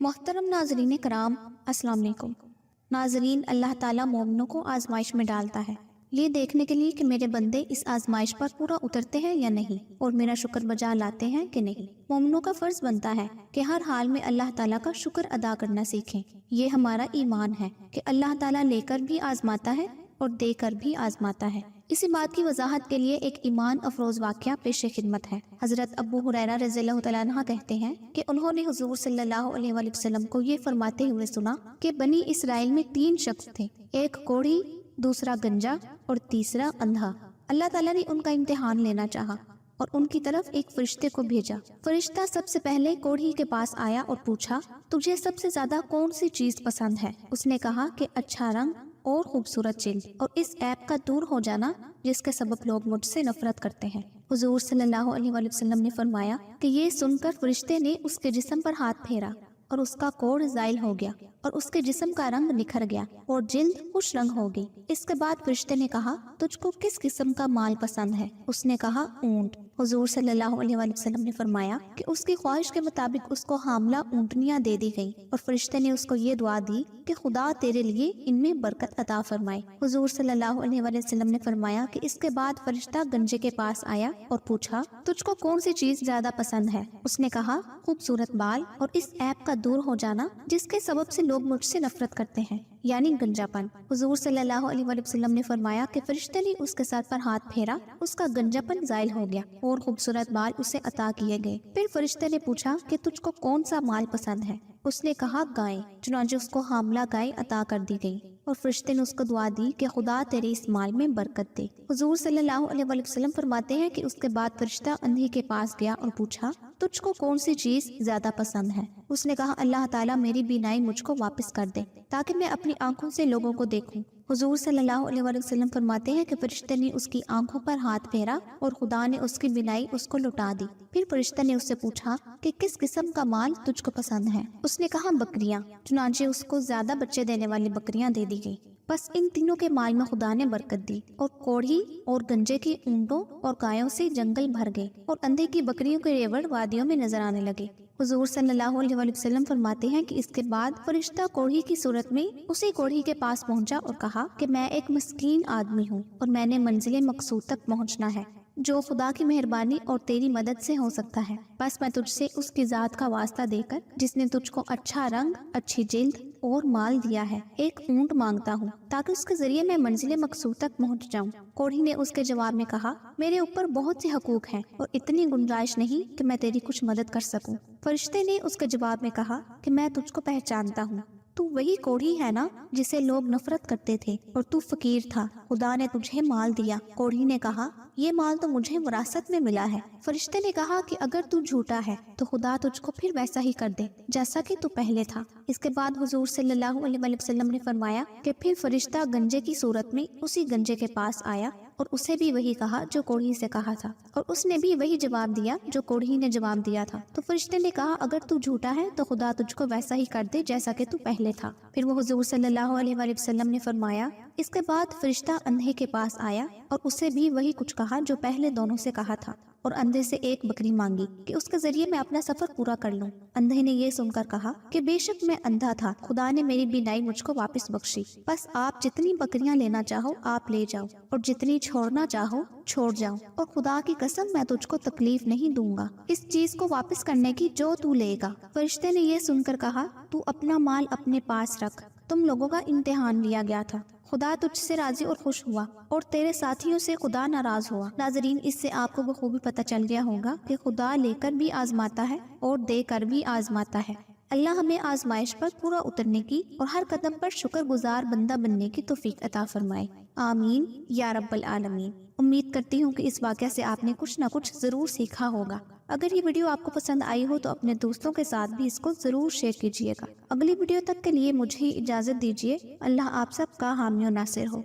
محترم ناظرین کرام، السلام علیکم۔ ناظرین، اللہ تعالیٰ مومنوں کو آزمائش میں ڈالتا ہے یہ دیکھنے کے لیے کہ میرے بندے اس آزمائش پر پورا اترتے ہیں یا نہیں اور میرا شکر بجا لاتے ہیں کہ نہیں۔ مومنوں کا فرض بنتا ہے کہ ہر حال میں اللہ تعالیٰ کا شکر ادا کرنا سیکھیں۔ یہ ہمارا ایمان ہے کہ اللہ تعالیٰ لے کر بھی آزماتا ہے اور دے کر بھی آزماتا ہے۔ اسی بات کی وضاحت کے لیے ایک ایمان افروز واقعہ پیش خدمت ہے۔ حضرت ابو ہریرہ رضی اللہ تعالیٰ عنہ کہتے ہیں کہ انہوں نے حضور صلی اللہ علیہ وآلہ وسلم کو یہ فرماتے ہوئے سنا کہ بنی اسرائیل میں 3 شخص تھے، ایک کوڑھی، دوسرا گنجا اور تیسرا اندھا۔ اللہ تعالیٰ نے ان کا امتحان لینا چاہا اور ان کی طرف ایک فرشتے کو بھیجا۔ فرشتہ سب سے پہلے کوڑھی کے پاس آیا اور پوچھا، تجھے سب سے زیادہ کون سی چیز پسند ہے؟ اس نے کہا کہ اچھا رنگ اور خوبصورت جلد اور اس عیب کا دور ہو جانا جس کے سبب لوگ مجھ سے نفرت کرتے ہیں۔ حضور صلی اللہ علیہ وآلہ وسلم نے فرمایا کہ یہ سن کر فرشتے نے اس کے جسم پر ہاتھ پھیرا اور اس کا کوڑ زائل ہو گیا اور اس کے جسم کا رنگ نکھر گیا اور جلد خوش رنگ ہو گئی۔ اس کے بعد فرشتے نے کہا، تجھ کو کس قسم کا مال پسند ہے؟ اس نے کہا، اونٹ۔ حضور صلی اللہ علیہ وآلہ وسلم نے فرمایا کہ اس کی خواہش کے مطابق اس کو حاملہ اونٹنیاں دے دی گئی اور فرشتے نے اس کو یہ دعا دی کہ خدا تیرے لیے ان میں برکت عطا فرمائے۔ حضور صلی اللہ علیہ وآلہ وسلم نے فرمایا کہ اس کے بعد فرشتہ گنجے کے پاس آیا اور پوچھا، تجھ کو کون سی چیز زیادہ پسند ہے؟ اس نے کہا، خوبصورت بال اور اس عیب کا دور ہو جانا جس کے سبب سے لوگ مجھ سے نفرت کرتے ہیں، یعنی گنجا پن۔ حضور صلی اللہ علیہ وآلہ وسلم نے فرمایا کہ فرشتے نے اس کے سر پر ہاتھ پھیرا، اس کا گنجا پن زائل ہو گیا اور خوبصورت بال اسے عطا کیے گئے۔ پھر فرشتے نے پوچھا کہ تجھ کو کون سا مال پسند ہے؟ اس نے کہا، گائے۔ چنانچہ اس کو حاملہ گائے عطا کر دی گئی اور فرشتے نے اس کو دعا دی کہ خدا تیرے اس مال میں برکت دے۔ حضور صلی اللہ علیہ وآلہ وسلم فرماتے ہیں کہ اس کے بعد فرشتہ اندھے کے پاس گیا اور پوچھا، تجھ کو کون سی چیز زیادہ پسند ہے؟ اس نے کہا، اللہ تعالیٰ میری بینائی مجھ کو واپس کر دے تاکہ میں اپنی آنکھوں سے لوگوں کو دیکھوں۔ حضور صلی اللہ علیہ وآلہ وسلم فرماتے ہیں کہ فرشتے نے اس کی آنکھوں پر ہاتھ پھیرا اور خدا نے اس کی بینائی اس کو لٹا دی۔ پھر فرشتے نے اس سے پوچھا کہ کس قسم کا مال تجھ کو پسند ہے؟ اس نے کہا، بکریاں۔ چنانچہ اس کو زیادہ بچے دینے والی بکریاں دے دی گئی۔ بس ان تینوں کے مال میں خدا نے برکت دی اور کوڑھی اور گنجے کی اونٹوں اور گایوں سے جنگل بھر گئے اور اندھے کی بکریوں کے ریوڑ وادیوں میں نظر آنے لگے۔ حضور صلی اللہ علیہ وآلہ وسلم فرماتے ہیں کہ اس کے بعد فرشتہ کوڑھی کی صورت میں اسی کوڑھی کے پاس پہنچا اور کہا کہ میں ایک مسکین آدمی ہوں اور میں نے منزل مقصود تک پہنچنا ہے جو خدا کی مہربانی اور تیری مدد سے ہو سکتا ہے۔ بس میں تجھ سے اس کی ذات کا واسطہ دے کر جس نے تجھ کو اچھا رنگ، اچھی جلد اور مال دیا ہے، ایک اونٹ مانگتا ہوں تاکہ اس کے ذریعے میں منزل مقصود تک پہنچ جاؤں۔ کوڑھی نے اس کے جواب میں کہا، میرے اوپر بہت سے حقوق ہیں اور اتنی گنجائش نہیں کہ میں تیری کچھ مدد کر سکوں۔ فرشتے نے اس کے جواب میں کہا کہ میں تجھ کو پہچانتا ہوں، تو وہی کوڑھی ہے نا جسے لوگ نفرت کرتے تھے اور تو فقیر تھا، خدا نے تجھے مال دیا۔ کوڑھی نے کہا، یہ مال تو مجھے وراثت میں ملا ہے۔ فرشتے نے کہا کہ اگر تو جھوٹا ہے تو خدا تجھ کو پھر ویسا ہی کر دے جیسا کہ تو پہلے تھا۔ اس کے بعد حضور صلی اللہ علیہ وآلہ وسلم نے فرمایا کہ پھر فرشتہ گنجے کی صورت میں اسی گنجے کے پاس آیا اور اسے بھی وہی کہا جو کوڑھی سے کہا تھا اور اس نے بھی وہی جواب دیا جو کوڑھی نے جواب دیا تھا۔ تو فرشتے نے کہا، اگر تو جھوٹا ہے تو خدا تجھ کو ویسا ہی کر دے جیسا کہ تو پہلے تھا۔ پھر وہ حضور صلی اللہ علیہ وآلہ وسلم نے فرمایا، اس کے بعد فرشتہ اندھے کے پاس آیا اور اسے بھی وہی کچھ کہا جو پہلے دونوں سے کہا تھا اور اندھے سے ایک بکری مانگی کہ اس کے ذریعے میں اپنا سفر پورا کر لوں۔ اندھے نے یہ سن کر کہا کہ بے شک میں اندھا تھا، خدا نے میری بینائی مجھ کو واپس بخشی، بس آپ جتنی بکریاں لینا چاہو آپ لے جاؤ اور جتنی چھوڑنا چاہو چھوڑ جاؤ، اور خدا کی قسم میں تجھ کو تکلیف نہیں دوں گا اس چیز کو واپس کرنے کی جو تو لے گا۔ فرشتے نے یہ سن کر کہا، تو اپنا مال اپنے پاس رکھ، تم لوگوں کا امتحان لیا گیا تھا، خدا تجھ سے راضی اور خوش ہوا اور تیرے ساتھیوں سے خدا ناراض ہوا۔ ناظرین، اس سے آپ کو بخوبی پتہ چل گیا ہوگا کہ خدا لے کر بھی آزماتا ہے اور دے کر بھی آزماتا ہے۔ اللہ ہمیں آزمائش پر پورا اترنے کی اور ہر قدم پر شکر گزار بندہ بننے کی توفیق عطا فرمائے، آمین یا رب العالمین۔ امید کرتی ہوں کہ اس واقعہ سے آپ نے کچھ نہ کچھ ضرور سیکھا ہوگا۔ اگر یہ ویڈیو آپ کو پسند آئی ہو تو اپنے دوستوں کے ساتھ بھی اس کو ضرور شیئر کیجیے گا۔ اگلی ویڈیو تک کے لیے مجھے اجازت دیجیے۔ اللہ آپ سب کا حامی و ناصر ہو۔